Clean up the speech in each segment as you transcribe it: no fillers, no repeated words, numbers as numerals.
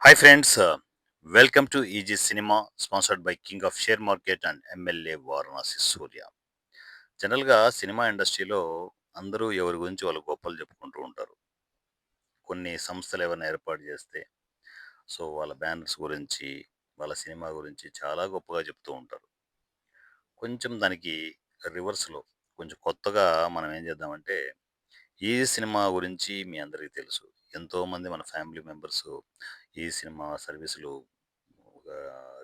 Hi friends, welcome to EG Cinema, sponsored by King of Share Market and MLA Varanasi సూర్య. జనరల్‌గా cinema ఇండస్ట్రీలో అందరూ ఎవరి గురించి వాళ్ళ గొప్పలు చెప్పుకుంటూ ఉంటారు. కొన్ని సంస్థలు ఏమైనా ఏర్పాటు చేస్తే, వాళ్ళ బ్యానర్స్ గురించి, వాళ్ళ సినిమా గురించి చాలా గొప్పగా చెప్తూ ఉంటారు. కొంచెం దానికి రివర్స్‌లో కొంచెం కొత్తగా మనం ఏం చేద్దామంటే, ఈ సినిమా గురించి మీ అందరికీ తెలుసు. ఎంతోమంది మన ఫ్యామిలీ మెంబర్స్ ఈ సినిమా సర్వీసులు ఒక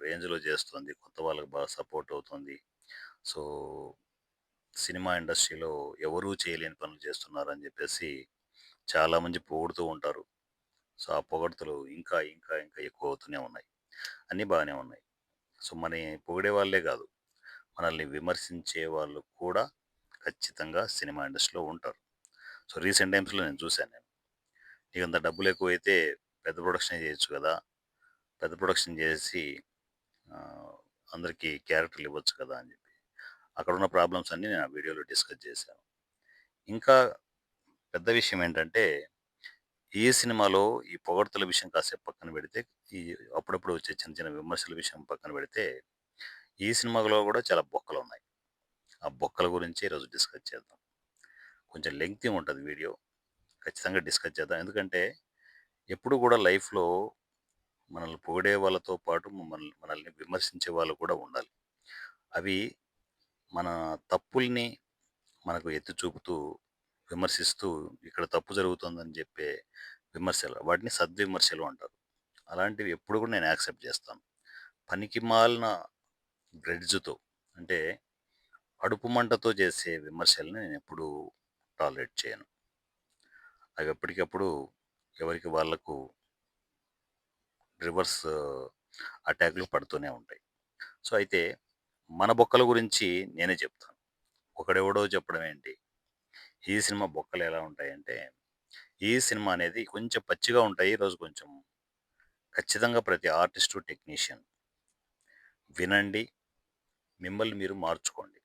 రేంజ్‌లో చేస్తుంది. కొత్త వాళ్ళకి బాగా సపోర్ట్ అవుతుంది. సో, సినిమా ఇండస్ట్రీలో ఎవరూ చేయలేని పనులు చేస్తున్నారని జెప్పేసి చాలామంది పొగుడుతూ ఉంటారు. ఆ పొగడ్తలు ఇంకా ఎక్కువ అవుతూనే ఉన్నాయి. అన్నీ బాగానే ఉన్నాయి. మనని పొగిడే వాళ్ళే గాదు, మనల్ని విమర్శించే వాళ్ళు కూడా ఖచ్చితంగా సినిమా ఇండస్ట్రీలో ఉంటారు. రీసెంట్ టైమ్స్‌లో నేను చూసాను నేను. "నీకంత డబ్బులెక్కువైతే పెద్ద ప్రొడక్షనే చేయొచ్చు గదా! పెద్ద ప్రొడక్షన్ చేసి ఆహ్, అందరికీ క్యారెక్టర్‌లు ఇవ్వచ్చు కదా!" అని చెప్పి. అక్కడున్న ప్రాబ్లమ్స్ అన్నీ నేను ఆ వీడియోలో డిస్కస్ చేశాను. ఇంకా పెద్ద విషయం ఏంటంటే, ఈ సినిమాలో ఈ పొగడ్తల విషయం కాసేపు పక్కన పెడితే, ఈ అప్పుడప్పుడు వచ్చే చిన్న చిన్న విమర్శల విషయం పక్కన పెడితే, ఈ సినిమాలో కూడా చాలా బొక్కలున్నాయి. ఆ బొక్కల గురించి ఈరోజు డిస్కస్ చేద్దాం. కొంచెం లెంగ్తీ ఉంటది వీడియో. ఖచ్చితంగా డిస్కస్ చేద్దాం. ఎందుకంటే, ఎప్పుడు కూడా లైఫ్‌లో మనల్ని పొగిడే వాళ్ళతో పాటు మనల్ని విమర్శించే వాళ్ళు కూడా ఉండాలి. అవి మన తప్పుల్ని మనకు ఎత్తి చూపుతూ, విమర్శిస్తూ ఇక్కడ తప్పు జరుగుతుందని చెప్పే విమర్శలు. వాటిని సద్విమర్శలు అంటారు. అలాంటివి ఎప్పుడు కూడా నేను యాక్సెప్ట్ చేస్తాను. పనికిమాలిన గ్రెడ్జ్‌తో అంటే కడుపు మంటతో చేసే విమర్శల్ని నేనెప్పుడూ టాలరేట్ చేయను. అవి ఎప్పటికప్పుడు ఎవరికి వాళ్ళకు రివర్స్ అటాక్‌లు పడుతూనే ఉంటాయి. అయితే మన బొక్కల గురించి నేనే చెప్తాను. ఒకడెవడో చెప్పడం ఏంటి? ఈ సినిమా బొక్కలు ఎలా ఉంటాయంటే, ఈ సినిమా అనేది కొంచెం పచ్చిగా ఉంటాయి. ఈరోజు కొంచెం ఖచ్చితంగా ప్రతి ఆర్టిస్టు, టెక్నీషియన్ వినండి. మిమ్మల్ని మీరు మార్చుకోండి.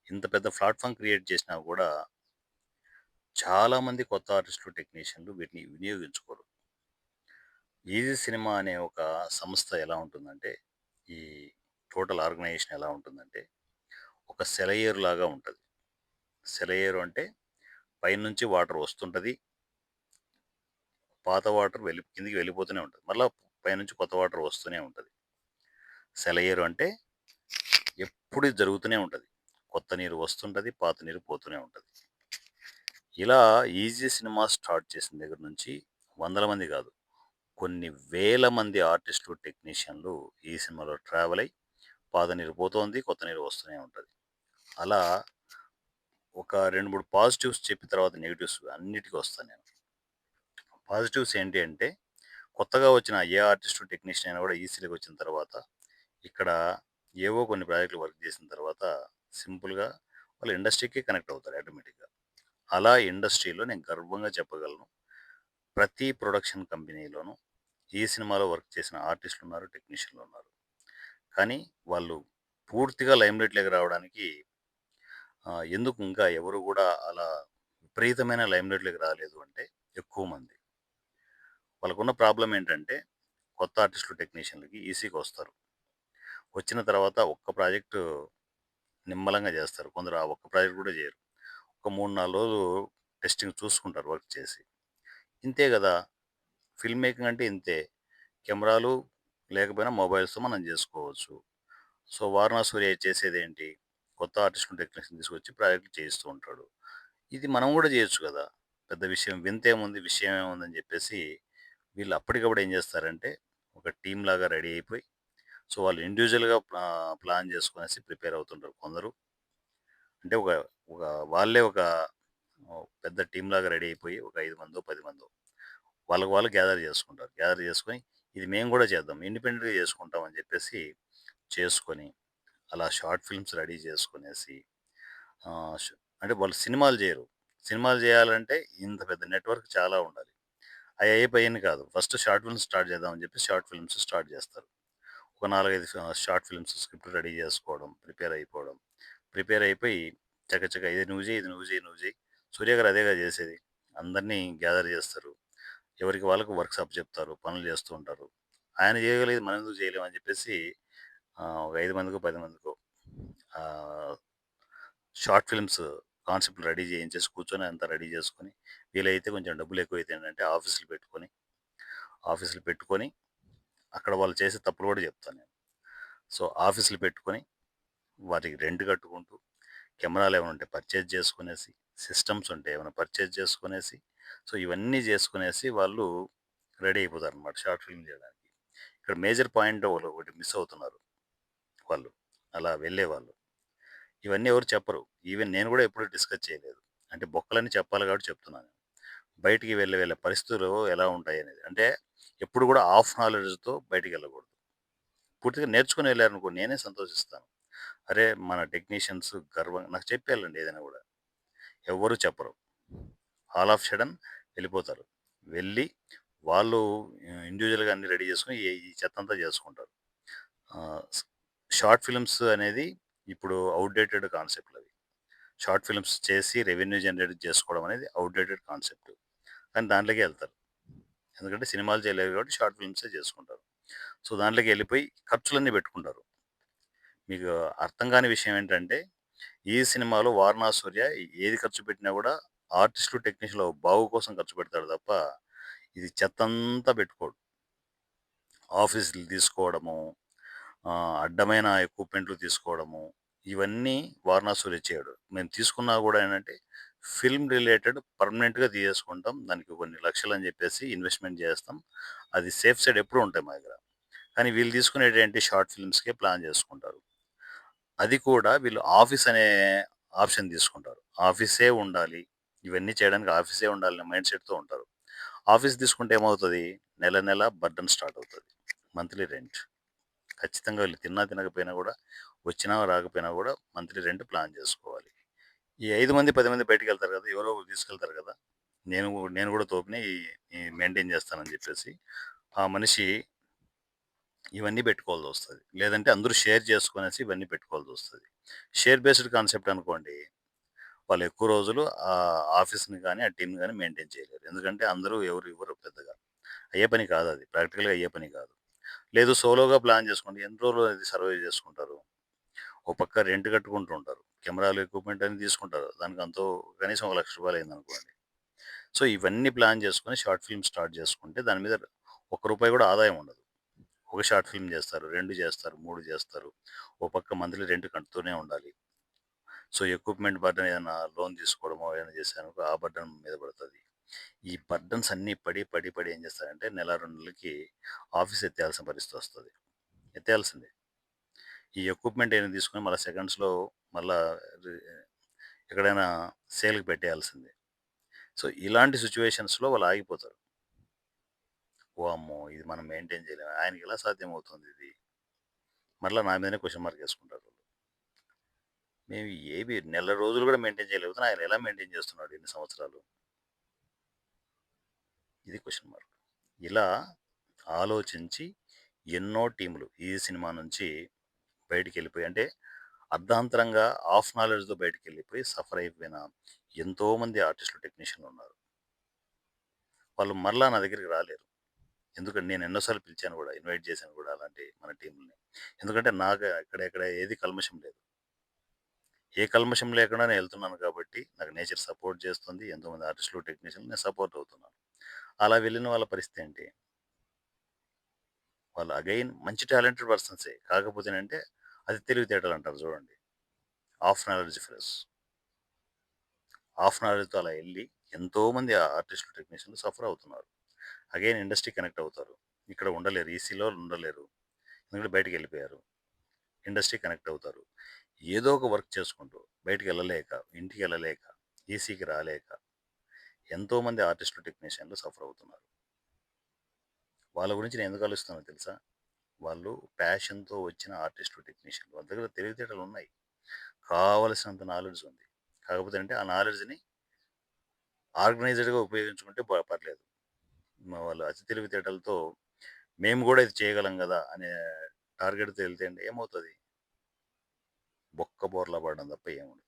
ఇంత పెద్ద ప్లాట్‌ఫార్మ్ క్రియేట్ చేసినా గూడా చాలామంది కొత్త ఆర్టిస్టులు, టెక్నీషియన్‌లు వీటిని వినియోగించుకోరు. ఈజీ సినిమా అనే ఒక సంస్థ ఎలా ఉంటుందంటే, ఈ టోటల్ ఆర్గనైజేషన్ ఎలా ఉంటుందంటే, ఒక సెలయేరులాగా ఉంటది. సెలయేరు అంటే పైనుంచి వాటర్ వస్తుంటది. పాత వాటర్ కిందకి వెళ్ళిపోతూనే ఉంటది. మళ్ళా పైనుంచి కొత్త వాటర్ వస్తూనే ఉంటది. సెలయేరు అంటే ఎప్పుడు ఇది జరుగుతూనే ఉంటది. కొత్త నీరు వస్తుంటది. పాత నీరు పోతూనే ఉంటది. ఇలా ఈజీ సినిమా స్టార్ట్ చేసిన దగ్గర నుంచి వందల మంది కాదు, కొన్ని వేల మంది ఆర్టిస్టులు, టెక్నీషియన్‌లు ఈ సినిమాలో ట్రావెల్ అయ్యి పాత నీరు పోతోంది. కొత్త నీరు వస్తూనే ఉంటది. అలా ఒక 2, 3 పాజిటివ్స్ చెప్పిన తర్వాత నెగెటివ్స్ అన్నిటికి వస్తాను నేను. పాజిటివ్స్ ఏంటి అంటే, కొత్తగా వచ్చిన ఏ ఆర్టిస్టు, టెక్నీషియన్ అయినా కూడా ఈ సిటీకి వచ్చిన తర్వాత ఇక్కడ ఏవో కొన్ని ప్రాజెక్టులు వర్క్ చేసిన తర్వాత సింపుల్‌గా వాళ్ళ ఇండస్ట్రీకి కనెక్ట్ అవుతారు ఆటోమేటిక్‌గా. అలా ఇండస్ట్రీలో నేను గర్వంగా చెప్పగలను. ప్రతి ప్రొడక్షన్ కంపెనీలోనూ ఈ సినిమాలో వర్క్ చేసిన ఆర్టిస్టులున్నారు, టెక్నీషియన్‌లున్నారు. కానీ వాళ్ళు పూర్తిగా లైమ్‌లైట్‌లోకి రావడానికి ఎందుకు ఇంకా ఎవరు గూడా అలా విపరీతమైన లైమ్‌లైట్‌లోకి రాలేదు అంటే ఎక్కువ మంది. వాళ్ళకున్న ప్రాబ్లమ్ ఏంటంటే కొత్త ఆర్టిస్టులు, టెక్నీషియన్‌లకి ఈసీగా వస్తారు. వచ్చిన తర్వాత ఒక్క ప్రాజెక్టు నిమ్మలంగా చేస్తారు. కొందరు ఆ ఒక్క ప్రాజెక్ట్ కూడా చేయరు. ఒక 3, 4 రోజులు టెస్టింగ్ చూసుకుంటారు వర్క్ చేసి. ఇంతే గదా! ఫిల్మ్ మేకింగ్ అంటే ఇంతే. కెమెరాలు లేకపోయినా మొబైల్స్‌తో మనం జేసుకోవచ్చు. 'వారణా సూర్య' చేసేదేంటి? కొత్త ఆర్టిస్ట్‌ని, టెక్నీషియన్‌ని తీసుకొచ్చి ప్రాజెక్ట్‌లు చేయిస్తూ ఉంటాడు. ఇది మనం గూడా జేయొచ్చు గదా! పెద్ద విషయం వింతేముంది, విషయం ఏముందని జెప్పేసి వీళ్ళు అప్పటికప్పుడు ఏం జేస్తారంటే, ఒక టీమ్‌లాగా రెడీ అయిపోయి, వాళ్ళు ఇండివిడ్యువల్‌గా ప్లాన్ జేసుకొనేసి ప్రిపేర్ అవుతుంటారు కొందరు. అంటే ఒక ఒక వాళ్ళే ఒక పెద్ద టీమ్‌లాగా రెడీ అయిపోయి ఒక 5 మందో, 10 మందో వాళ్ళకి వాళ్ళు గ్యాదర్ చేసుకుంటారు. గ్యాదర్ చేసుకొని ఇది మేము గూడా చేద్దాం. ఇండిపెండెంట్‌గా చేసుకుంటాం అని చెప్పేసి చేసుకొని, అలా షార్ట్ ఫిల్మ్స్ రెడీ చేసుకొనేసి ఆహ్, ష్ అంటే వాళ్ళు సినిమాలు జేయరు. సినిమాలు జేయాలంటే ఇంత పెద్ద నెట్‌వర్క్ చాలా ఉండాలి. అయి అయిపోయని కాదు. ఫస్ట్ షార్ట్ ఫిల్మ్స్ స్టార్ట్ చేద్దాం అని చెప్పి షార్ట్ ఫిల్మ్స్ స్టార్ట్ జేస్తారు. ఒక 4, 5 షార్ట్ ఫిల్మ్స్ స్క్రిప్ట్ రెడీ చేసుకోవడం, ప్రిపేర్ అయిపోవడం. ప్రిపేర్ అయిపోయి చకచక ఇది నువ్వు చెయ్యి, ఇది నువ్వు చెయ్యి, నువ్వు చెయ్యి. సూర్య గారు అదేగా చేసేది. అందరిని గ్యాదర్ చేస్తారు. ఎవరికి వాళ్ళకి వర్క్స్ అప్పచెప్తారు. పనులు చేస్తూ ఉంటారు. ఆయన చేయగలిగేది మనం ఎందుకు చేయలేము అని చెప్పేసి ఒక 5 మందికో, 10 మందికో షార్ట్ ఫిల్మ్స్ కాన్సెప్ట్ రెడీ చేయించేసి కూర్చొని అంతా రెడీ చేసుకొని, వీలైతే కొంచెం డబ్బులు ఎక్కువైతే ఏంటంటే ఆఫీసులు పెట్టుకొని అక్కడ వాళ్ళు చేసే తప్పులు కూడా చెప్తాను నేను. సో, ఆఫీసులు పెట్టుకొని వాటికి రెంట్ కట్టుకుంటూ, కెమెరాలు ఏమైనా ఉంటే పర్చేజ్ చేసుకునేసి, సిస్టమ్స్ ఉంటే ఏమైనా పర్చేజ్ చేసుకునేసి, సో, ఇవన్నీ చేసుకునేసి వాళ్ళు రెడీ అయిపోతారనమాట షార్ట్ ఫిల్మ్ చేయడానికి. ఇక్కడ మేజర్ పాయింట్ ఒకటి మిస్ అవుతున్నారు వాళ్ళు. అలా వెళ్ళేవాళ్ళు. ఇవన్నీ ఎవరు చెప్పరు. ఈవెన్ నేను కూడా ఎప్పుడు డిస్కస్ చేయలేదు. అంటే బొక్కలన్నీ చెప్పాలి కాబట్టి చెప్తున్నాను. బయటికి వెళ్ళే పరిస్థితులు ఎలా ఉంటాయనేది. అంటే ఎప్పుడు కూడా హాఫ్ నాలెడ్జ్‌తో బయటికెళ్ళకూడదు. పూర్తిగా నేర్చుకొని వెళ్లారనుకోండి నేనే సంతోషిస్తాను. అరే! మన టెక్నీషియన్స్ నాకు చెప్పి ఎళ్ళండి ఏదైనా గూడా. ఎవ్వరు చెప్పరు. ఆల్ ఆఫ్ సడెన్ వెళ్ళిపోతారు. వెళ్ళి వాళ్ళు ఇండివిడ్యువల్‌గా అన్నీ రెడీ చేసుకొని ఈ చెత్తంతా చేసుకుంటారు. స్ షార్ట్ ఫిల్మ్స్ అనేది ఇప్పుడు ఔట్‌డేటెడ్ కాన్సెప్ట్‌లవి. షార్ట్ ఫిల్మ్స్ చేసి రెవెన్యూ జనరేట్ చేసుకోవడం అనేది ఔట్‌డేటెడ్ కాన్సెప్ట్. కానీ దాంట్లోకే ఎళ్తారు. ఎందుకంటే సినిమాలు చేయలేరు కాబట్టి షార్ట్ ఫిల్మ్సే చేసుకుంటారు. సో, దాంట్లోకి ఎళ్ళిపోయి ఖర్చులన్నీ పెట్టుకుంటారు. మీకు అర్థం కాని విషయం ఏంటంటే, ఈ సినిమాలో 'వారణాసి సూర్య' ఏది ఖర్చు పెట్టినా గూడా ఆర్టిస్టులు, టెక్నీషియన్‌లు బాగు కోసం ఖర్చు పెడతాడు తప్ప, ఇది చెత్తంతా పెట్టుకోడు. ఆఫీసులు తీసుకోవడము, అడ్డమైన ఎక్విప్‌మెంట్లు తీసుకోవడము, ఇవన్నీ 'వారణాసి సూర్య' చేయడు. మేము తీసుకున్నా గూడా ఏంటంటే, ఫిల్మ్ రిలేటెడ్ పర్మనెంట్‌గా తీసేసుకుంటాం. దానికి కొన్ని లక్షలని చెప్పేసి ఇన్వెస్ట్‌మెంట్ చేస్తాం. అది సేఫ్ సైడ్ ఎప్పుడూ ఉంటాయి మా దగ్గర. కానీ వీళ్ళు తీసుకునేటేంటి షార్ట్ ఫిల్మ్స్‌కే ప్లాన్ చేసుకుంటారు. అది కూడా వీళ్ళు ఆఫీస్ అనే ఆప్షన్ తీసుకుంటారు. ఆఫీసే ఉండాలి. ఇవన్నీ చేయడానికి ఆఫీసే ఉండాలనే మైండ్ సెట్‌తో ఉంటారు. ఆఫీస్ తీసుకుంటే ఏమవుతది? నెల నెల బర్డెన్ స్టార్ట్ అవుతది. Monthly rent. ఖచ్చితంగా వీళ్ళు తిన్నా తినకపోయినా గూడా, వచ్చినా రాకపోయినా గూడా మంత్లీ రెంట్ ప్లాన్ జేసుకోవాలి. ఈ 5 మంది, 10 మంది బయటికెళ్తారు గదా! ఎవరో ఒకరు తీసుకెళ్తారు గదా! నేను గూడా తోపుని ఈ మెయింటైన్ జేస్తానని జెప్పేసి, ఆ మనిషి ఇవన్నీ పెట్టుకోవాల్సొస్తది. లేదంటే అందరూ షేర్ చేసుకొనేసి ఇవన్నీ పెట్టుకోవాల్సొస్తది. షేర్ బేస్డ్ కాన్సెప్ట్ అనుకోండి, వాళ్ళు ఎక్కువ రోజులు ఆఫీస్‌ని గాని, ఆ టీమ్‌ని గాని మెయింటైన్ చేయలేరు. ఎందుకంటే అందరూ ఎవరు ఇవ్వరు పెద్దగా. అయ్యే పని కాదది. ప్రాక్టికల్‌గా అయ్యే పని కాదు. లేదు సోలోగా ప్లాన్ చేసుకోండి. ఎన్ని రోజులు అది సర్వైవ్ చేసుకుంటారు? ఓ పక్క రెంట్ కట్టుకుంటూ ఉంటారు. కెమెరాలు, ఎక్విప్‌మెంట్ అన్నీ తీసుకుంటారు. దానికి ఎంతో కనీసం ఒక రూ. 1,00,000 అయిందనుకోండి. సో, ఇవన్నీ ప్లాన్ చేసుకొని షార్ట్ ఫిల్మ్ స్టార్ట్ చేసుకుంటే దాని మీద ఒక్క రూపాయి కూడా ఆదాయం ఉండదు. ఒక షార్ట్ ఫిల్మ్ చేస్తారు, 2 చేస్తారు, 3 చేస్తారు. ఓ పక్క మంత్లీ రెంట్ కడుతూనే ఉండాలి. సో, ఎక్విప్‌మెంట్ బర్డెన్ ఏదైనా లోన్ తీసుకోవడమో ఏదైనా చేశారనుకో ఆ బర్డెన్ మీద పడతది. ఈ బర్డెన్స్ అన్నీ పడి ఏం చేస్తారంటే నెల, 2 నెలలకి ఆఫీస్ ఎత్తేయాల్సిన పరిస్థితొస్తది. ఎత్తేయాల్సిందే. ఈ ఎక్విప్‌మెంట్ ఏమైనా తీసుకొని మళ్ళా సెకండ్స్‌లో మళ్ళా రి ఎక్కడైనా సేల్‌కి పెట్టేయాల్సిందే. సో, ఇలాంటి సిట్యుయేషన్స్‌లో వాళ్ళు ఆగిపోతారు. వామ్మో! ఇది మనం మెయింటైన్ చేయలేం. ఆయనకెలా సాధ్యమవుతుందిది? మరలా నా మీదనే క్వెషన్ మార్క్ ఏసుకుంటారు. మేము ఏవి నెల రోజులు కూడా మెయింటైన్ చేయలేకపోతున్నాం. ఆయన ఎలా మెయింటైన్ చేస్తున్నాడు ఇన్ని సంవత్సరాలు? ఇది క్వెషన్ మార్క్. ఇలా ఆలోచించి ఎన్నో టీములు ఈ సినిమా నుంచి బయటికెళ్ళిపోయి అంటే అర్ధాంతరంగా హాఫ్ నాలెడ్జ్‌తో బయటికెళ్ళిపోయి సఫర్ అయిపోయిన ఎంతోమంది ఆర్టిస్టులు, టెక్నీషియన్‌లున్నారు. వాళ్ళు మరలా నా దగ్గరికి రాలేరు. ఎందుకంటే నేను ఎన్నో సార్లు పిలిచాను గూడా, ఇన్వైట్ చేశాను గూడా అలాంటి మన టీముల్ని. ఎందుకంటే నాకు ఇక్కడ ఏది కల్మషం లేదు. ఏ కల్మషం లేకుండా నేను ఎళ్తున్నాను కాబట్టి నాకు నేచర్ సపోర్ట్ చేస్తుంది. ఎంతోమంది ఆర్టిస్టులు, టెక్నీషియన్‌లు నేను సపోర్ట్ అవుతున్నాను. అలా వెళ్ళిన వాళ్ళ పరిస్థితేంటి? వాళ్ళు అగైన్ మంచి టాలెంటెడ్ పర్సన్సే. కాకపోతేనంటే అది తెలివితేటలంటారు చూడండి. Half knowledge fellows. హాఫ్ నాలెడ్జ్‌తో అలా ఎళ్లి ఎంతోమంది ఆర్టిస్టులు, టెక్నీషియన్‌లు సఫర్ అవుతున్నారు. అగైన్ ఇండస్ట్రీ కనెక్ట్ అవుతారు. ఇక్కడ ఉండలేరు. ఈసీలో ఉండలేరు. ఎందుకంటే బయటికెళ్ళిపోయారు. ఇండస్ట్రీ కనెక్ట్ అవుతారు. ఏదో ఒక వర్క్ చేసుకుంటూ బయటికెళ్ళలేక, ఇంటికెళ్ళలేక, ఈసీకి రాలేక ఎంతోమంది ఆర్టిస్టులు, టెక్నీషియన్‌లు సఫర్ అవుతున్నారు. వాళ్ళ గురించి నేను ఎందుకు ఆలోచిస్తున్నానో తెలుసా? వాళ్ళు ప్యాషన్‌తో వచ్చిన ఆర్టిస్టులు, టెక్నీషియన్‌లు. వాళ్ళ దగ్గర తెలివితేటలున్నాయి. కావాల్సినంత నాలెడ్జ్ ఉంది. కాకపోతే అంటే ఆ నాలెడ్జ్‌ని ఆర్గనైజ్డ్‌గా ఉపయోగించుకుంటే పర్లేదు. వాళ్ళు అతి తెలివితేటలతో మేము గూడా ఇది చేయగలం గదా! అనే టార్గెట్‌తో ఎళ్తే అండి ఏమవుతది? బొక్క బోర్లా పడడం తప్ప ఏముండదు.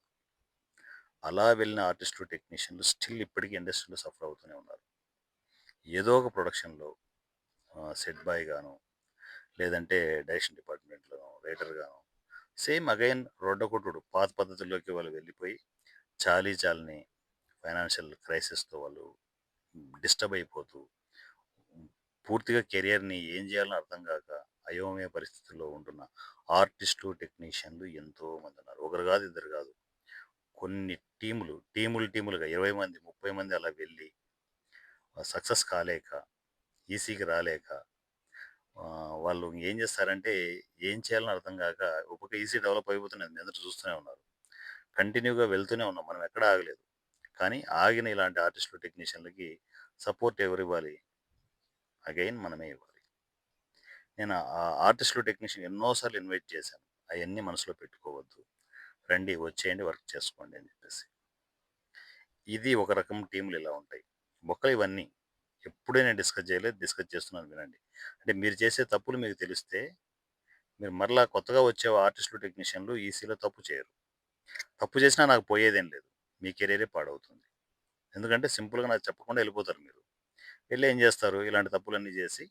అలా వెళ్ళిన ఆర్టిస్టులు, టెక్నీషియన్‌లు స్టిల్ ఇప్పటికి ఇండస్ట్రీలో సఫర్ అవుతూనే ఉన్నారు. ఏదో ఒక ప్రొడక్షన్‌లో సెట్ బాయ్ గానో, లేదంటే డైరెక్షన్ డిపార్ట్మెంట్‌లోనో రైటర్‌గానో సేమ్ అగైన్ రొడ్డకొట్టుడు. పాత పద్ధతుల్లోకి వాళ్ళు వెళ్ళిపోయి చాలీ చాలని ఫైనాన్షియల్ క్రైసిస్‌తో వాళ్ళు డిస్టర్బ్ అయిపోతూ పూర్తిగా కెరియర్‌ని ఏం జేయాలో అర్థం గాక అయోమయ పరిస్థితుల్లో ఉంటున్న ఆర్టిస్టులు, టెక్నీషియన్‌లు ఎంతోమందున్నారు. ఒకరు గాదు, ఇద్దరు గాదు. కొన్ని టీములుగా 20 మంది, 30 మంది అలా వెళ్ళి సక్సెస్ కాలేక, ఈసీకి రాలేక వాళ్ళు ఏం జేస్తారంటే ఏం చేయాలని అర్థం గాక ఒక పక్క ఈసీ డెవలప్ అయిపోతున్నది. మీ అందరూ చూస్తూనే ఉన్నారు. కంటిన్యూగా వెళ్తూనే ఉన్నాం. మనం ఎక్కడ ఆగలేదు. కానీ ఆగిన ఇలాంటి ఆర్టిస్టులు, టెక్నీషియన్‌లకి సపోర్ట్ ఎవరివ్వాలి? అగైన్ మనమే ఇవ్వాలి. నేను ఆర్టిస్టులు, టెక్నీషియన్ ఎన్నో సార్లు ఇన్వైట్ చేశాను. అయన్నీ మనసులో పెట్టుకోవద్దు. రండి, వచ్చేయండి, వర్క్ చేసుకోండి అని చెప్పేసి. ఇది ఒక రకం టీమ్‌లు ఇలా ఉంటాయి. ఇవన్నీ ఎప్పుడే నేను డిస్కస్ చేయలేదు. డిస్కస్ చేస్తున్నాను వినండి. అంటే మీరు చేసే తప్పులు మీకు తెలిస్తే, మీరు మరలా కొత్తగా వచ్చే ఆర్టిస్టులు, టెక్నీషియన్‌లు ఈసీలో తప్పు చేయరు. తప్పు చేసినా నాకు పోయేదేం లేదు. మీ కెరియరే పాడవుతుంది. ఎందుకంటే సింపుల్‌గా నాకు చెప్పకుండా వెళ్ళిపోతారు మీరు. వెళ్లి ఏం చేస్తారు? ఇలాంటి తప్పులన్నీ చేసి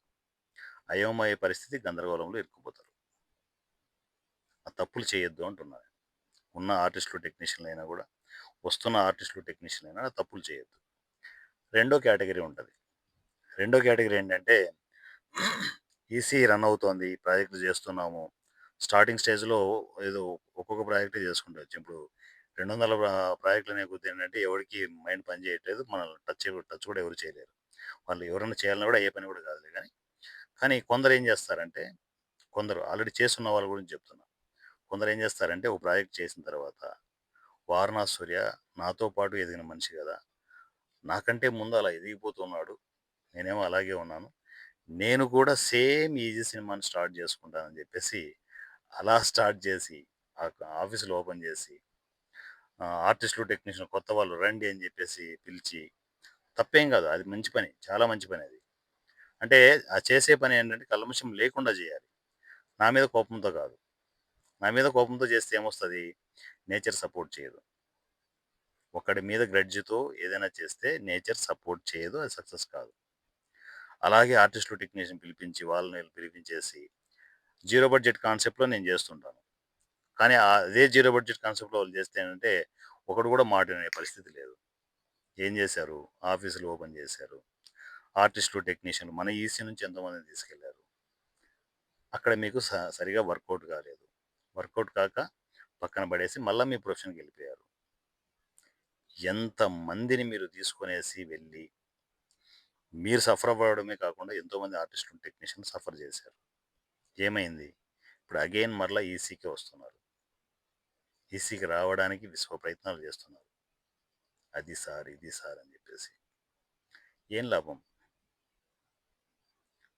అయోమయ పరిస్థితి, గందరగోళంలో ఇరుక్కుపోతారు. ఆ తప్పులు చేయొద్దు అంటున్నా. ఉన్న ఆర్టిస్టులు, టెక్నీషియన్‌లైనా గూడా, వస్తున్న ఆర్టిస్టులు, టెక్నీషియన్‌లైనా తప్పులు చేయొద్దు. రెండో కేటగరీ ఉంటది. రెండో కేటగరీ ఏంటంటే, ఈసీ రన్ అవుతోంది. ప్రాజెక్ట్‌లు చేస్తున్నాము. స్టార్టింగ్ స్టేజ్‌లో ఏదో ఒక్కొక్క ప్రాజెక్టే చేసుకుంటొచ్చాం. ఇప్పుడు 200 ప్రాజెక్టులనే కొద్దీ ఏంటంటే, ఎవరికీ మైండ్ పని చేయట్లేదు. మనల్ని టచ్ కూడా ఎవరు చేయలేరు. వాళ్ళు ఎవరైనా చేయాలన్నా కూడా అయ్యే పని కూడా కాదులే గానీ, కానీ కొందరేం చేస్తారంటే, కొందరు ఆల్రెడీ చేసున్న వాళ్ళ గురించి చెప్తున్నా. కొందరేం చేస్తారంటే, ఒక ప్రాజెక్ట్ చేసిన తర్వాత, వారణాసి సూర్య నాతో పాటు ఎదిగిన మనిషి గదా! నాకంటే ముందు అలా ఎదిగిపోతున్నాడు. నేనేమో అలాగే ఉన్నాను. నేను కూడా సేమ్ ఈజీ సినిమాని స్టార్ట్ చేసుకుంటానని జెప్పేసి, అలా స్టార్ట్ జేసి, ఆఫీసులు ఓపెన్ జేసి, ఆర్టిస్టులు, టెక్నీషియన్‌లు కొత్త వాళ్ళు రండి అని జెప్పేసి పిలిచి, తప్పేం గాదు. అది మంచి పని. చాలా మంచి పనది. అంటే ఆ చేసే పని ఏంటంటే కల్మషం లేకుండా జేయాలి. నా మీద కోపంతో కాదు. నా మీద కోపంతో చేస్తే ఏమొస్తది? నేచర్ సపోర్ట్ చేయదు. ఒకడి మీద గ్రడ్జ్‌తో ఏదైనా చేస్తే నేచర్ సపోర్ట్ చేయదు. అది సక్సెస్ కాదు. అలాగే ఆర్టిస్టులు, టెక్నీషియన్ పిలిపించి వాళ్ళని వీళ్ళని పిలిపించేసి జీరో బడ్జెట్ కాన్సెప్ట్‌లో నేను జేస్తుంటాను. కానీ అదే జీరో బడ్జెట్ కాన్సెప్ట్‌లో వాళ్ళు జేస్తే ఏంటంటే ఒకడు గూడా మాట వినే పరిస్థితి లేదు. ఏం జేశారు? ఆఫీసులు ఓపెన్ జేశారు. ఆర్టిస్టులు, టెక్నీషియన్‌లు మన ఈసీ నుంచి ఎంతోమందిని తీసుకెళ్లారు. అక్కడ మీకు సరిగ్గా వర్కౌట్ కాలేదు. వర్కౌట్ కాక పక్కన పడేసి మళ్ళా మీ ప్రొఫెషన్‌కెళ్ళిపోయారు. ఎంతమందిని మీరు తీసుకొనేసి వెళ్ళి, మీరు సఫర్ అవ్వడమే కాకుండా ఎంతోమంది ఆర్టిస్టులు, టెక్నీషియన్‌లు సఫర్ చేశారు. ఏమైంది? ఇప్పుడు అగైన్ మరలా ఈసీకే వస్తున్నారు. ఈసీకి రావడానికి విశ్వ ప్రయత్నాలు చేస్తున్నారు. అది సార్, ఇది సార్ అని చెప్పేసి. ఏం లాభం?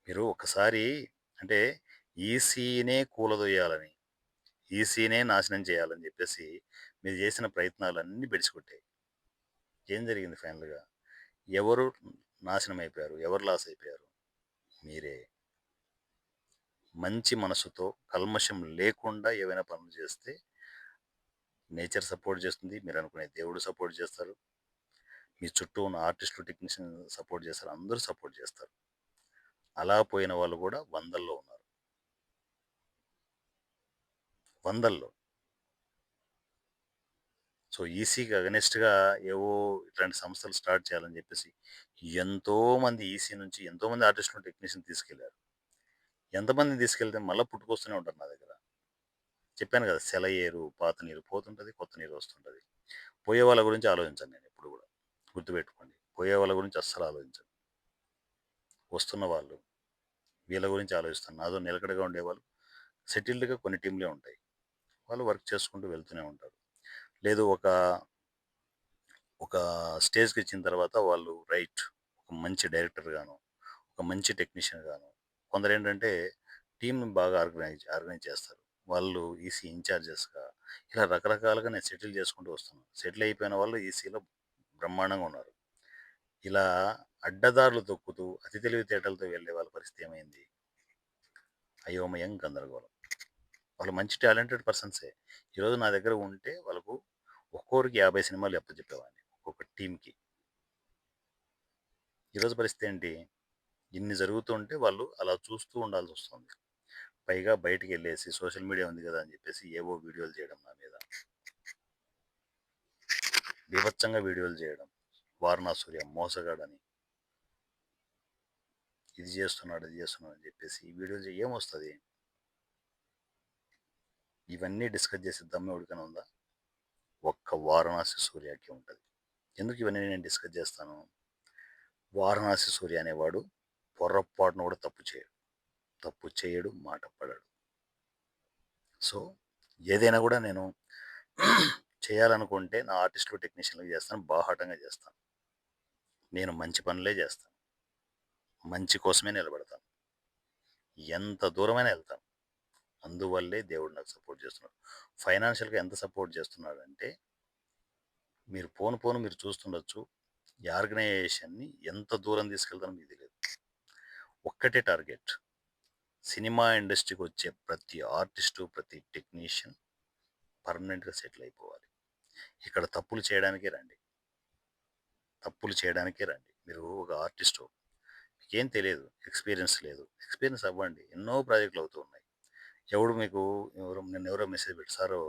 మీరు ఒకసారి అంటే ఈసీనే కూలదొయ్యాలని, ఈసీనే నాశనం చేయాలని చెప్పేసి మీరు చేసిన ప్రయత్నాలన్నీ బెడిసికొట్టాయి. ఏం జరిగింది ఫైనల్‌గా? ఎవరు నాశనం అయిపోయారు? ఎవరు లాస్ అయిపోయారు? మీరే. మంచి మనసుతో కల్మషం లేకుండా ఏవైనా పనులు చేస్తే నేచర్ సపోర్ట్ చేస్తుంది. మీరనుకునే దేవుడు సపోర్ట్ చేస్తారు. మీ చుట్టూ ఉన్న ఆర్టిస్టులు, టెక్నీషియన్ సపోర్ట్ చేస్తారు. అందరూ సపోర్ట్ చేస్తారు. అలా పోయిన వాళ్ళు కూడా వందల్లో ఉన్నారు. వందల్లో. సో, ఈసీకి అగైనెస్ట్‌గా ఏవో ఇట్లాంటి సంస్థలు స్టార్ట్ చేయాలని చెప్పేసి ఎంతోమంది ఈసీ నుంచి ఎంతోమంది ఆర్టిస్టులు, టెక్నీషియన్ తీసుకెళ్లారు. ఎంతమందిని తీసుకెళ్తే మళ్ళా పుట్టుకొస్తూనే ఉంటారు నా దగ్గర. చెప్పాను కదా! సెలయేరు పాత నీరు పోతుంటది. కొత్త నీరు వస్తుంటది. పోయే వాళ్ళ గురించి ఆలోచించను నేనెప్పుడు గూడా. గుర్తుపెట్టుకోండి. పోయే వాళ్ళ గురించి అస్సలు ఆలోచించను. వస్తున్న వాళ్ళు, వీళ్ళ గురించి ఆలోచిస్తాను. నాతో నిలకడగా ఉండేవాళ్ళు సెటిల్డ్‌గా కొన్ని టీమ్‌లే ఉంటాయి. వాళ్ళు వర్క్ చేసుకుంటూ వెళ్తూనే ఉంటారు. లేదు ఒక స్టేజ్‌కొచ్చిన తర్వాత వాళ్ళు రైట్. ఒక మంచి డైరెక్టర్ గాను, ఒక మంచి టెక్నీషియన్ గాను, కొందరేంటంటే టీమ్‌ని బాగా ఆర్గనైజ్ చేస్తారు. వాళ్ళు ఈసీ ఇన్‌చార్జెస్‌గా ఇలా రకరకాలుగా నేను సెటిల్ చేసుకుంటూ వస్తున్నాను. సెటిల్ అయిపోయిన వాళ్ళు ఈసీలో బ్రహ్మాండంగా ఉన్నారు. ఇలా అడ్డదారులు తొక్కుతూ అతి తెలివితేటలతో వెళ్ళే వాళ్ళ పరిస్థితి ఏమైంది? అయోమయం, గందరగోళం. వాళ్ళు మంచి టాలెంటెడ్ పర్సన్సే. ఈరోజు నా దగ్గర ఉంటే వాళ్ళకు ఒక్కొక్కరికి 50 సినిమాలు అప్పజెప్పేవాడిని. ఒక్కొక్క టీమ్‌కి. ఈరోజు పరిస్థితి ఏంటి? ఇన్ని జరుగుతుంటే వాళ్ళు అలా చూస్తూ ఉండాల్సొస్తుంది. పైగా బయటికెళ్ళేసి సోషల్ మీడియా ఉంది కదా అని చెప్పేసి ఏవో వీడియోలు చేయడం నా మీద. బీభత్సంగా వీడియోలు చేయడం. వారణా సూర్య మోసగాడని, ఇది చేస్తున్నాడు, అది చేస్తున్నాడు అని చెప్పేసి ఈ వీడియోలు ఏమొస్తది? ఇవన్నీ డిస్కస్ చేసే దమ్ము ఎవరికైనా ఉందా? ఒక్క వారణాసి సూర్యకి ఉంటది. ఎందుకు ఇవన్నీ నేను డిస్కస్ చేస్తాను? వారణాసి సూర్య అనేవాడు పొర్రపాటున కూడా తప్పు చేయడు. తప్పు చేయడు, మాట పడడు. సో, ఏదైనా కూడా నేను చేయాలనుకుంటే నా ఆర్టిస్టులు, టెక్నీషియన్‌లకి చేస్తాను. బాహాటంగా చేస్తాను. నేను మంచి పనులే చేస్తాను. మంచి కోసమే నిలబడతాను. ఎంత దూరమైనా ఎళ్తాను. అందువల్లే దేవుడు నాకు సపోర్ట్ చేస్తున్నాడు. ఫైనాన్షియల్‌గా ఎంత సపోర్ట్ చేస్తున్నాడంటే, మీరు పోను పోను మీరు చూస్తుండొచ్చు. ఈ ఆర్గనైజేషన్‌ని ఎంత దూరం తీసుకెళ్తానో మీకు తెలీదు. ఒక్కటే టార్గెట్. సినిమా ఇండస్ట్రీకొచ్చే ప్రతి ఆర్టిస్టు, ప్రతి టెక్నీషియన్ పర్మనెంట్‌గా సెటిల్ అయిపోవాలి. ఇక్కడ తప్పులు చేయడానికే రండి. తప్పులు చేయడానికే రండి. మీరు ఒక ఆర్టిస్టు. మీకేం తెలియదు. ఎక్స్‌పీరియన్స్ లేదు. ఎక్స్‌పీరియన్స్ అవ్వండి. ఎన్నో ప్రాజెక్టులు అవుతూ ఉన్నాయి. ఎవడు మీకు నిన్నెవరో మెసేజ్ పెట్టి సారు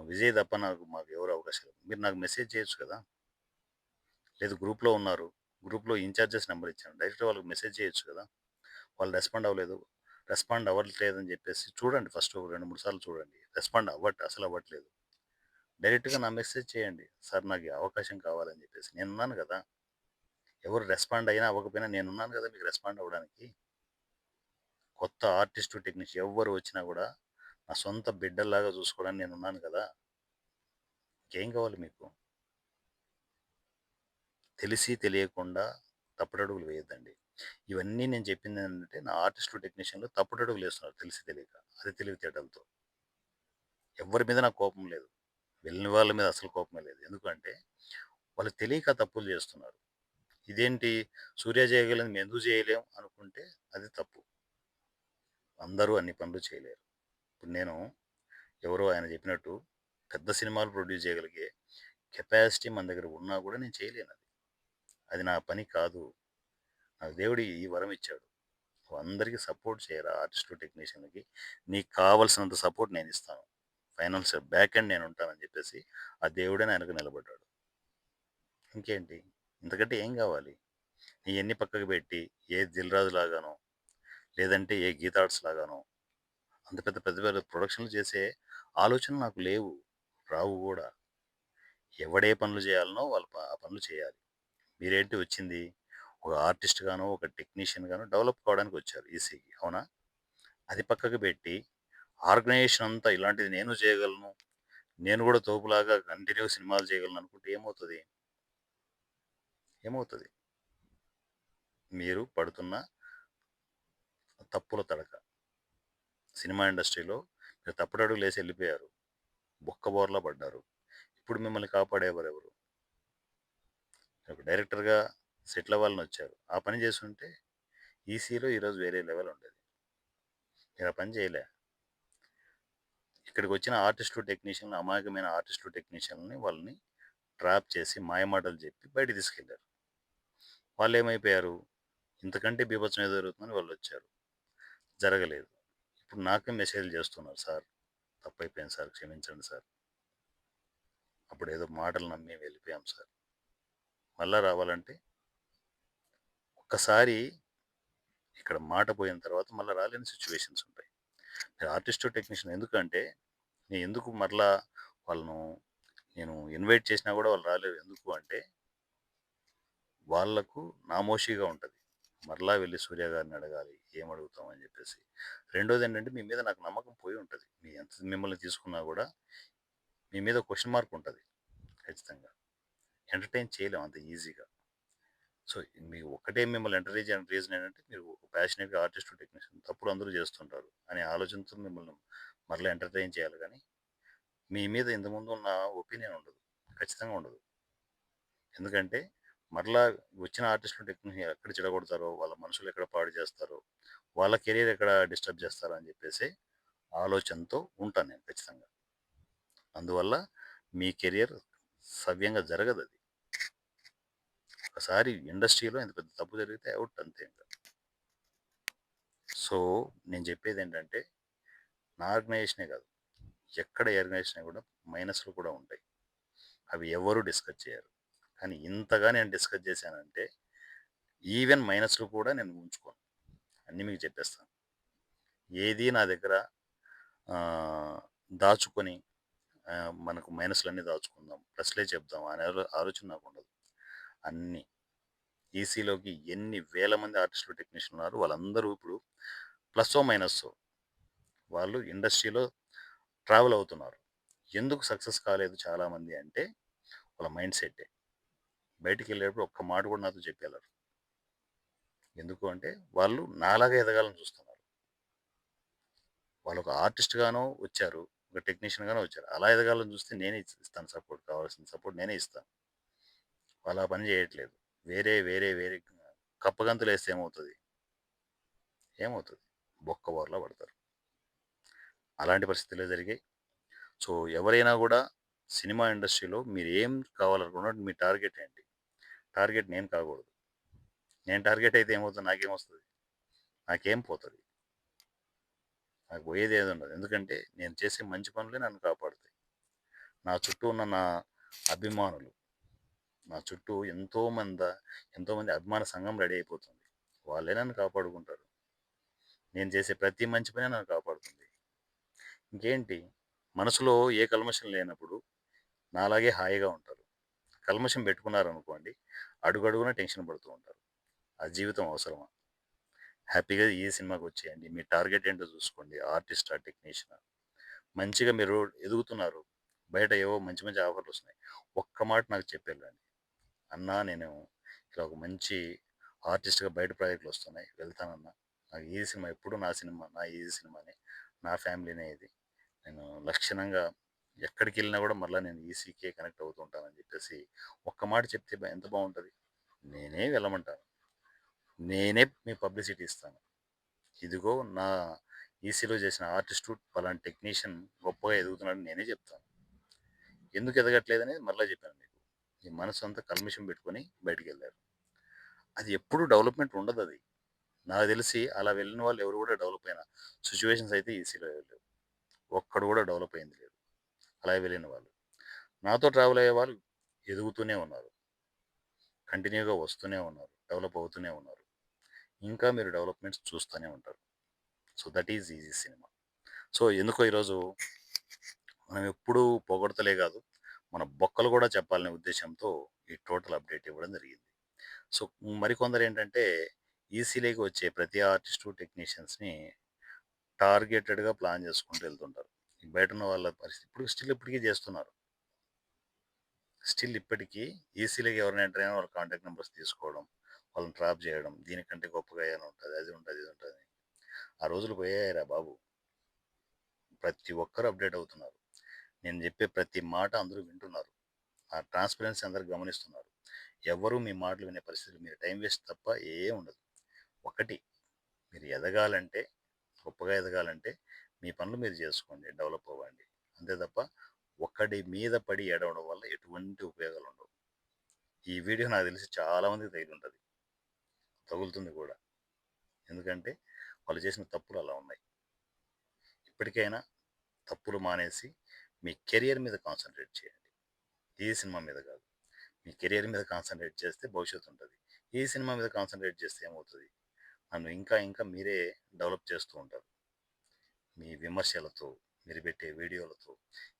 విజయ్ తప్ప మాకు ఎవరు అవకాశం లేదు. మీరు నాకు మెసేజ్ చేయొచ్చు కదా! లేదు గ్రూప్‌లో ఉన్నారు. గ్రూప్‌లో ఇన్‌చార్జెస్ నంబర్ ఇచ్చాను. డైరెక్ట్‌గా వాళ్ళకి మెసేజ్ చేయొచ్చు కదా! వాళ్ళు రెస్పాండ్ అవ్వలేదు. రెస్పాండ్ అవ్వట్లేదని చెప్పేసి చూడండి ఫస్ట్ ఒక 2, 3 సార్లు చూడండి. రెస్పాండ్ అసలు అవ్వట్లేదు. డైరెక్ట్‌గా నా మెసేజ్ చేయండి. సార్ నాకు ఈ అవకాశం కావాలని చెప్పేసి. నేనున్నాను కదా! ఎవరు రెస్పాండ్ అయినా అవ్వకపోయినా నేనున్నాను కదా! మీకు రెస్పాండ్ అవ్వడానికి. కొత్త ఆర్టిస్టు, టెక్నీషియన్ ఎవ్వరు వచ్చినా కూడా నా సొంత బిడ్డల్లాగా చూసుకోవడానికి నేనున్నాను కదా! ఇంకేం కావాలి మీకు? తెలిసి తెలియకుండా తప్పుడడుగులు వేయొద్దండి. ఇవన్నీ నేను చెప్పిందేంటంటే నా ఆర్టిస్టులు, టెక్నీషియన్‌లు తప్పుడడుగులు వేస్తున్నారు తెలిసి తెలియక. అది తెలివితేటలతో. ఎవ్వరి మీద నాకు కోపం లేదు. వెళ్ళిన వాళ్ళ మీద అసలు కోపమే లేదు. ఎందుకంటే వాళ్ళు తెలియక తప్పులు చేస్తున్నారు. ఇదేంటి సూర్య చేయగలిగింది మేమెందుకు చేయలేం అనుకుంటే అది తప్పు. అందరూ అన్ని పనులు చేయలేరు. ఇప్పుడు నేను ఎవరో ఆయన చెప్పినట్టు పెద్ద సినిమాలు ప్రొడ్యూస్ చేయగలిగే కెపాసిటీ మన దగ్గర ఉన్నా కూడా నేను చేయలేనది. అది నా పని కాదు. నాకు దేవుడు ఈ వరం ఇచ్చాడు. నువ్వు అందరికీ సపోర్ట్ చేయరా ఆర్టిస్టు, టెక్నీషియన్‌లకి. నీకు కావాల్సినంత సపోర్ట్ నేనిస్తాను. ఫైనాన్షియల్ బ్యాక్ ఎండ్ నేనుంటానని చెప్పేసి ఆ దేవుడే నా ఎనక నిలబడ్డాడు. ఇంకేంటి? ఇంతకంటే ఏం గావాలి? ఇయన్నీ పక్కకు పెట్టి ఏ 'దిల్ రాజు' లాగానో, లేదంటే ఏ 'గీతా ఆర్ట్స్' లాగానో అంత పెద్ద పెద్ద పెద్ద ప్రొడక్షన్‌లు చేసే ఆలోచనలు నాకు లేవు. రావు గూడా. ఎవడే పనులు చేయాలనో వాళ్ళు ఆ పనులు చేయాలి. మీరేంటి వచ్చింది? ఒక ఆర్టిస్ట్ గానో, ఒక టెక్నీషియన్ గానో డెవలప్ కావడానికి వచ్చారు ఈసీకి. అవునా? అది పక్కకు పెట్టి ఆర్గనైజేషన్ అంతా ఇలాంటిది నేను చేయగలను. నేను గూడా తోపులాగా కంటిన్యూ‌గా సినిమాలు చేయగలను అనుకుంటే ఏమవుతది? ఏమవుతది? మీరు పడుతున్న తప్పుల తడక. సినిమా ఇండస్ట్రీలో మీరు తప్పుడడుగులేసి ఎళ్ళిపోయారు. బొక్కబోర్లా పడ్డారు. ఇప్పుడు మిమ్మల్ని కాపాడేవారెవరు? ఒక డైరెక్టర్‌గా సెటిల్ అవ్వాలనొచ్చారు. ఆ పని చేసుంటే ఈసీలో ఈరోజు వేరే లెవెల్ ఉండేది. మీరు ఆ పని చేయలే. ఇక్కడికొచ్చిన ఆర్టిస్టులు, టెక్నీషియన్‌లు అమాయకమైన ఆర్టిస్టులు, టెక్నీషియన్‌లని వాళ్ళని ట్రాప్ చేసి మాయమాటలు చెప్పి బయటికి తీసుకెళ్లారు. వాళ్ళేమైపోయారు? ఇంతకంటే బీభత్సం ఏదో జరుగుతుందని వాళ్ళొచ్చారు. జరగలేదు. ఇప్పుడు నాకే మెసేజ్‌లు చేస్తున్నారు. సార్ తప్పైపోయింది సార్. క్షమించండి సార్. అప్పుడేదో మాటలు నమ్మి వెళ్ళిపోయాం సార్. మళ్ళా రావాలంటే ఒక్కసారి ఇక్కడ మాట పోయిన తర్వాత మళ్ళా రాలేని సిట్యుయేషన్స్ ఉంటాయి. ఆర్టిస్టు, టెక్నీషియన్ ఎందుకంటే నేను ఎందుకు మరలా వాళ్ళను నేను ఇన్వైట్ చేసినా గూడా వాళ్ళు రాలేరు. ఎందుకు అంటే వాళ్ళకు నామోషీగా ఉంటది. మరలా వెళ్లి సూర్య గారిని అడగాలి. ఏం అడుగుతాం అని జెప్పేసి. రెండోదేంటంటే మీ మీద నాకు నమ్మకం పోయి ఉంటది. మిమ్మల్ని తీసుకున్నా గూడా మీ మీద క్వెషన్ మార్క్ ఉంటది. ఖచ్చితంగా. ఎంటర్‌టైన్ చేయలేం అంత ఈజీగా. సో, మీకు ఒక్కటే మిమ్మల్ని ఎంకరేజ్ చేయడానికి రీజన్ ఏంటంటే మీరు ప్యాషనేట్‌గా ఆర్టిస్టు, టెక్నీషియన్ తప్పులు అందరూ జేస్తుంటారు అనే ఆలోచనతో మిమ్మల్ని మరలా ఎంటర్‌టైన్ చేయాలి గానీ, మీ మీద ఇంతకుముందు ఉన్న ఒపీనియన్ ఉండదు. ఖచ్చితంగా ఉండదు. ఎందుకంటే మరలా వచ్చిన ఆర్టిస్టులు, టెక్నీషియన్ ఎక్కడ చెడగొడతారో, వాళ్ళ మనుషులు ఎక్కడ పాడు చేస్తారో, వాళ్ళ కెరియర్ ఎక్కడ డిస్టర్బ్ చేస్తారో అని చెప్పేసి ఆలోచనతో ఉంటాను నేను ఖచ్చితంగా. అందువల్ల మీ కెరియర్ సవ్యంగా జరగదది. ఒకసారి ఇండస్ట్రీలో ఇంత పెద్ద తప్పు జరిగితే ఔట్ అంతే ఇంక. సో, నేను చెప్పేదేంటంటే, నా ఆర్గనైజేషనే కాదు, ఎక్కడ ఏ ఆర్గనైజేషన్ అయినా కూడా మైనస్‌లు కూడా ఉంటాయి. అవి ఎవరు డిస్కస్ చేయరు. కానీ ఇంతగా నేను డిస్కస్ చేశానంటే, ఈవెన్ మైనస్‌లు కూడా నేను ఉంచుకోను. అన్నీ మీకు చెప్పేస్తాను. ఏది నా దగ్గర ఆహ్, దాచుకొని మనకు మైనస్‌లన్నీ దాచుకుందాం, ప్లస్‌లే చెప్దాం అనే ఆలోచన నాకుండదు. అన్నీ ఈసీలోకి ఎన్ని వేల మంది ఆర్టిస్టులు, టెక్నీషియన్లు ఉన్నారు. వాళ్ళందరూ ఇప్పుడు ప్లస్సో, మైనస్సో వాళ్ళు ఇండస్ట్రీలో ట్రావెల్ అవుతున్నారు. ఎందుకు సక్సెస్ కాలేదు చాలామంది అంటే, వాళ్ళ మైండ్ సెట్టే. బయటికెళ్ళేటప్పుడు ఒక్క మాట కూడా నాతో చెప్పెళ్ళరు. ఎందుకు అంటే, వాళ్ళు నాలాగా ఎదగాలని చూస్తున్నారు. వాళ్ళొక ఆర్టిస్ట్‌గానో వచ్చారు. ఒక టెక్నీషియన్‌గానో వచ్చారు. అలా ఎదగాలని చూస్తే నేనే ఇస్తాను సపోర్ట్. కావాల్సిన సపోర్ట్ నేనే ఇస్తాను. వాళ్ళు ఆ పని చేయట్లేదు. వేరే కప్పగంతులేస్తే ఏమవుతది? ఏమవుతది? బొక్కబోర్లా పడతారు. అలాంటి పరిస్థితులే జరిగాయి. సో, ఎవరైనా గూడా సినిమా ఇండస్ట్రీలో మీరేం కావాలనుకున్నారు? మీ టార్గెట్ ఏంటి? టార్గెట్ నేను కాకూడదు. నేను టార్గెట్ అయితే ఏమవుతది? నాకేమొస్తది? నాకేం పోతది? నాకు పోయేదేదుండదు. ఎందుకంటే నేను చేసే మంచి పనులే నన్ను కాపాడుతాయి. నా చుట్టూ ఉన్న నా అభిమానులు, నా చుట్టూ ఎంతోమంది అభిమాన సంఘం రెడీ అయిపోతుంది. వాళ్ళే నన్ను కాపాడుకుంటారు. నేను చేసే ప్రతి మంచి పనే నన్ను కాపాడుతుంది. ఇంకేంటి? మనసులో ఏ కల్మషం లేనప్పుడు నాలాగే హాయిగా ఉంటారు. కల్మషం పెట్టుకున్నారనుకోండి, అడుగడుగునా టెన్షన్ పడుతూ ఉంటారు. ఆ జీవితం అవసరమా? హ్యాపీగా ఈ సినిమాకొచ్చేయండి. మీ టార్గెట్ ఏంటో చూసుకోండి. ఆర్టిస్టా? టెక్నీషియనా? మంచిగా మీరు ఎదుగుతున్నారు. బయట ఏవో మంచి మంచి ఆఫర్‌లొస్తున్నాయి. ఒక్క మాట నాకు చెప్పెళ్ళండి. అన్నా నేను ఇలా ఒక మంచి ఆర్టిస్ట్‌గా బయట ప్రాజెక్ట్‌లొస్తున్నాయి. వెళ్తానన్నా. నాకు ఈ సినిమా ఎప్పుడు నా సినిమా, నా ఈ సినిమానే. నా ఫ్యామిలీనే ఇది. నేను లక్షణంగా ఎక్కడికెళ్ళినా గూడా మరలా నేను ఈసీకే కనెక్ట్ అవుతూ ఉంటానని జెప్పేసి ఒక్క మాట చెప్తే ఎంత బావుంటది? నేనే వెళ్ళమంటాను. నేనే మీకు పబ్లిసిటీ ఇస్తాను. ఇదిగో నా ఈసీలో చేసిన ఆర్టిస్టు పలానా టెక్నీషియన్ గొప్పగా ఎదుగుతున్నాడని నేనే చెప్తాను. ఎందుకు ఎదగట్లేదనేది మరలా చెప్పాను మీకు. మీ మనసంతా కల్మషం పెట్టుకొని బయటికెళ్లారు. అది ఎప్పుడు డెవలప్‌మెంట్ ఉండదది. నాకు తెలిసి అలా వెళ్ళిన వాళ్ళు ఎవరు కూడా డెవలప్ అయిన సిట్యుయేషన్స్ అయితే ఈసీలో లేవు. ఒక్కడు కూడా డెవలప్ అయింది లేదు. అలా వెళ్ళిన వాళ్ళు. నాతో ట్రావెల్ అయ్యే వాళ్ళు ఎదుగుతూనే ఉన్నారు. కంటిన్యూగా వస్తూనే ఉన్నారు. డెవలప్ అవుతూనే ఉన్నారు. ఇంకా మీరు డెవలప్‌మెంట్స్ చూస్తూనే ఉంటారు. So, that is easy cinema. So, ఎందుకో ఈరోజు మనం ఎప్పుడూ పొగడ్తలే గాదు, మన బొక్కలు గూడా చెప్పాలనే ఉద్దేశ్యంతో ఈ టోటల్ అప్డేట్ ఇవ్వడం జరిగింది. సో, మరికొందరేంటంటే ఈసీలోకి వచ్చే ప్రతి ఆర్టిస్టు, టెక్నీషియన్స్‌ని టార్గెటెడ్‌గా ప్లాన్ చేసుకుంటూ ఎళ్తుంటారు. ఈ బయటున్న వాళ్ళ పరిస్థితి ఇప్పటికి చేస్తున్నారు. ఇప్పటికీ ఈసీలోకి ఎవరైనా ఎంటర్ అయినా వాళ్ళ కాంటాక్ట్ నంబర్స్ తీసుకోవడం, వాళ్ళని ట్రాప్ జేయడం, దీనికంటే గొప్పగా ఏమైనా ఉంటది, అది ఉంటది, ఇది ఉంటది. ఆ రోజులు పోయాయిరా బాబు! ప్రతి ఒక్కరు అప్‌డేట్ అవుతున్నారు. నేను జెప్పే ప్రతి మాట అందరూ వింటున్నారు. ఆ ట్రాన్స్‌పరెన్సీ అందరూ గమనిస్తున్నారు. ఎవ్వరు మీ మాటలు వినే పరిస్థితిలో మీరు టైమ్ వేస్ట్ తప్ప ఏం ఉండదు. ఒకటి మీరు ఎదగాలంటే, గొప్పగా ఎదగాలంటే మీ పనులు మీరు జేసుకోండి. డెవలప్ అవ్వండి. అంతే తప్ప ఒకడి మీద పడి ఏడవడం వల్ల ఎటువంటి ఉపయోగాలుండవు. ఈ వీడియో నాకు తెలిసి చాలా మందికి తగిలుంటది. తగులుతుంది గూడా. ఎందుకంటే వాళ్ళు చేసిన తప్పులు అలా ఉన్నాయి. ఇప్పటికైనా తప్పులు మానేసి మీ కెరియర్ మీద కాన్సంట్రేట్ చేయండి. ఈ సినిమా మీద కాదు. మీ కెరియర్ మీద కాన్సంట్రేట్ చేస్తే భవిష్యత్తు ఉంటది. ఈ సినిమా మీద కాన్సంట్రేట్ చేస్తే ఏమవుతది? నన్ను ఇంకా మీరే డెవలప్ చేస్తూ ఉంటారు. మీ విమర్శలతో, మీరు పెట్టే వీడియోలతో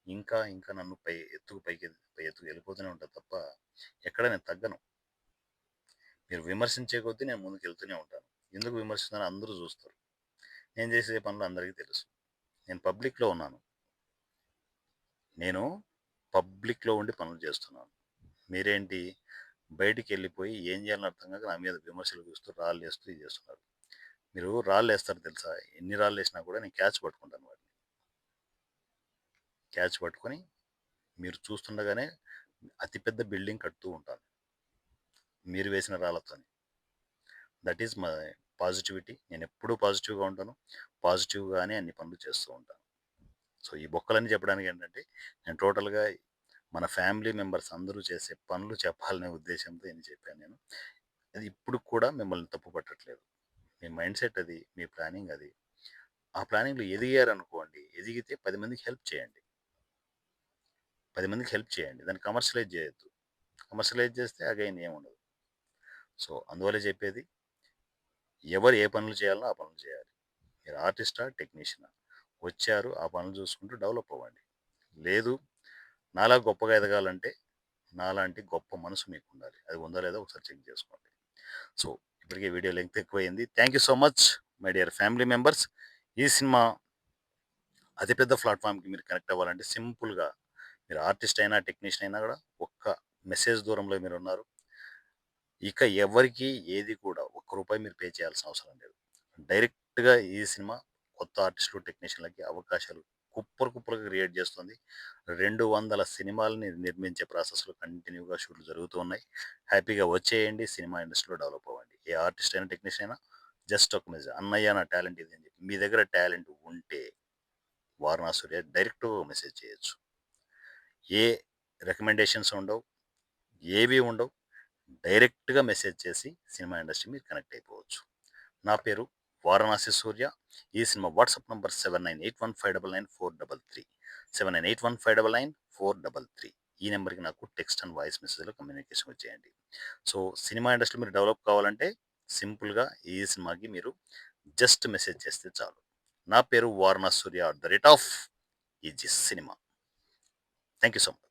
ఇంకా నన్ను పై ఎత్తుకు వెళ్ళిపోతూనే ఉంటాను తప్ప ఎక్కడ నేను తగ్గను. మీరు విమర్శించే కొద్దీ నేను ముందుకెళ్తూనే ఉంటాను. ఎందుకు విమర్శిస్తున్నానో అందరూ చూస్తారు. నేను చేసే పనులు అందరికీ తెలుసు. నేను పబ్లిక్‌లో ఉన్నాను. నేను పబ్లిక్‌లో ఉండి పనులు చేస్తున్నాను. మీరేంటి బయటికెళ్ళిపోయి ఏం చేయాలో అర్థం కాక నా మీద విమర్శలు చూస్తూ, రాళ్ళేస్తూ ఇది చేస్తున్నారు. మీరు రాళ్ళేస్తారు తెలుసా? ఎన్ని రాళ్ళేసినా కూడా నేను క్యాచ్ పట్టుకుంటాను వాటిని. క్యాచ్ పట్టుకొని మీరు చూస్తుండగానే అతి పెద్ద బిల్డింగ్ కడుతూ ఉంటాను. మీరు వేసిన రాళ్ళతోని. That is my positivity. నేనెప్పుడూ పాజిటివ్‌గా ఉంటాను. పాజిటివ్‌గానే అన్ని పనులు చేస్తూ ఉంటాను. సో, ఈ బొక్కలన్నీ చెప్పడానికేంటంటే, నేను టోటల్‌గా మన ఫ్యామిలీ మెంబర్స్ అందరూ చేసే పనులు చెప్పాలనే ఉద్దేశ్యంతో ఇన్ని చెప్పాను నేను. అది ఇప్పుడు కూడా మిమ్మల్ని తప్పు పట్టట్లేదు. మీ మైండ్ సెట్ అది, మీ ప్లానింగ్ అది. ఆ ప్లానింగ్‌లో ఎదిగారనుకోండి, ఎదిగితే 10 మందికి హెల్ప్ చేయండి. 10 మందికి హెల్ప్ చేయండి. దాన్ని కమర్షియలైజ్ చేయొద్దు. కమర్షియలైజ్ చేస్తే అగైన్ ఏముండదు. సో, అందువల్లే చెప్పేది, ఎవరు ఏ పనులు చేయాలనో ఆ పనులు చేయాలి. మీరు ఆర్టిస్టా? టెక్నీషియనా? వచ్చారు, ఆ పనులు చూసుకుంటూ డెవలప్ అవ్వండి. లేదు, నాలా గొప్పగా ఎదగాలంటే, నాలాంటి గొప్ప మనసు మీకుండాలి. అది ఉందా లేదా ఒకసారి చెక్ చేసుకోండి. సో, ఇప్పటికే వీడియో లెంగ్త్ ఎక్కువైంది. Thank you so much my dear family members. ఈ సినిమా అతిపెద్ద ప్లాట్‌ఫార్మ్‌కి మీరు కనెక్ట్ అవ్వాలంటే సింపుల్‌గా మీరు ఆర్టిస్ట్ అయినా, టెక్నీషియన్ అయినా గూడా ఒక్క మెసేజ్ దూరంలో మీరున్నారు. ఇక ఎవరికీ ఏది కూడా ఒక్క రూపాయి మీరు పే చేయాల్సిన అవసరం లేదు. డైరెక్ట్‌గా ఈ సినిమా కొత్త ఆర్టిస్టులు, టెక్నీషియన్‌లకి అవకాశాలు కుప్పలు కుప్పలుగా క్రియేట్ చేస్తుంది. 200 సినిమాలని నిర్మించే ప్రాసెస్‌లో కంటిన్యూగా షూట్లు జరుగుతూ ఉన్నాయి. హ్యాపీగా వచ్చేయండి. సినిమా ఇండస్ట్రీలో డెవలప్ అవ్వండి. ఏ ఆర్టిస్ట్ అయినా, టెక్నీషియన్ అయినా జస్ట్ ఒక మెసేజ్, "అన్నయ్య నా టాలెంట్ ఇది" అని చెప్పి. మీ దగ్గర టాలెంట్ ఉంటే 'వారణాసి సూర్య' డైరెక్ట్ మెసేజ్ చేయొచ్చు. ఏ రికమెండేషన్స్ ఉండవు. ఏవి ఉండవు. డైరెక్ట్‌గా మెసేజ్ చేసి సినిమా ఇండస్ట్రీ మీరు కనెక్ట్ అయిపోవచ్చు. నా పేరు వారణాసి సూర్య. ఈ సినిమా వాట్సాప్ నంబర్ 7981599433. 7981599433. ఈ నెంబర్‌కి నాకు టెక్స్ట్ అండ్ వాయిస్ మెసేజ్‌లో కమ్యూనికేషన్ వచ్చేయండి. సో, సినిమా ఇండస్ట్రీలో మీరు డెవలప్ కావాలంటే సింపుల్‌గా ఈ సినిమాకి మీరు జస్ట్ మెసేజ్ చేస్తే చాలు. నా పేరు వారణాసి సూర్య @ఈజీ cinema. Thank you so much.